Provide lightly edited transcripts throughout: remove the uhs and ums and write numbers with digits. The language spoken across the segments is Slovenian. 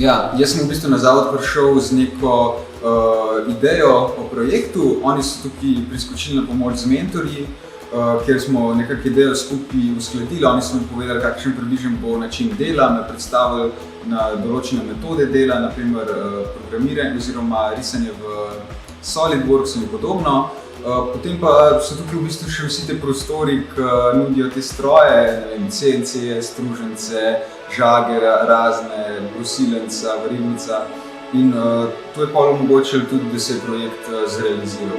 Ja, jaz sem v bistvu na zavod prišel z neko idejo o projektu. Oni so tukaj priskočili na pomoč z mentorji, kjer smo nekako idejo skupaj uskladili. Oni so mi povedali, kakšen približen bo način dela, me predstavili na določene metode dela, naprimer programiranje oziroma risanje v SolidWorks in podobno. Potem pa so tukaj v bistvu še vsi te prostori, ki nudijo te stroje, ne vem, CNC, stružence, žagera, razne, brusilnica, varilnica. In to je pa omogočilo tudi, da se je projekt zrealiziral.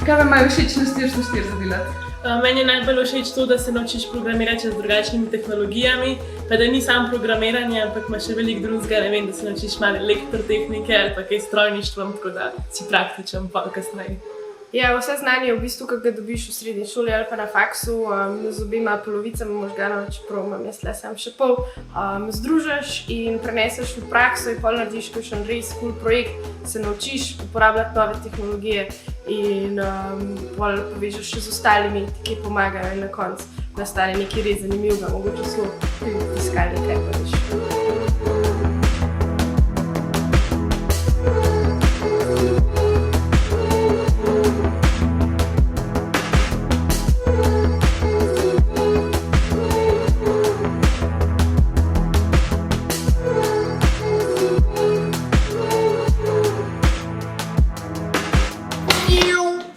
Kaj vam imajo všeč na 404 za delati? Meni je najbolj všeč to, da se naučiš programirati z drugačnimi tehnologijami, pa da ni samo programiranje, ampak imaš še veliko drugega, ne vem, da se naučiš malo elektrotehnike ali pa kaj s strojništvom, tako da si praktičen pa kasneje. Ja, vse znanje v bistvu, ki ga dobiš v srednji šoli ali pa na faksu, z obema polovicama možganov, čeprav imam jaz le sam še pol, združiš in preneseš v prakso in pol narediš kakšen res cool projekt, se naučiš uporabljati nove tehnologije in pol povežeš še z ostalimi, ki pomagajo in na koncu nastane nekaj res zanimivega, mogoče celo pri iskalni kaj pa veš.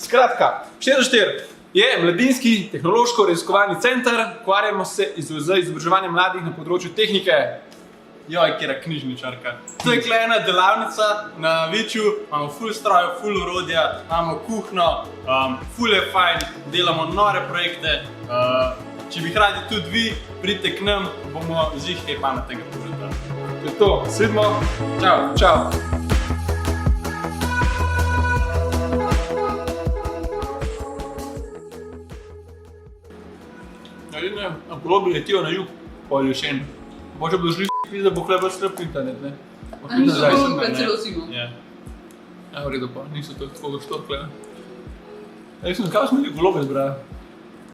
Skratka, 404 je mladinski tehnološko-raziskovalni center, ukvarjamo se z izobraževanjem mladih na področju tehnike. Joj, kjera knjižničarka. To je tukaj ena delavnica na Viču, imamo ful strojev, ful orodja, imamo kuhno, ful je fajn, delamo nore projekte. Če bi radi tudi vi, pridite k nam, bomo zih kaj pametnega poželjali. To je to, se vidimo, čau, čau. Golobi letijo na jug, polje še en. Moče bodo šli da bo hlepa strp internet, ne? Niso golubke celo zimo. Ja, v redu pa, niso tako štorkle. Kaj smo imeli golobe zbrali?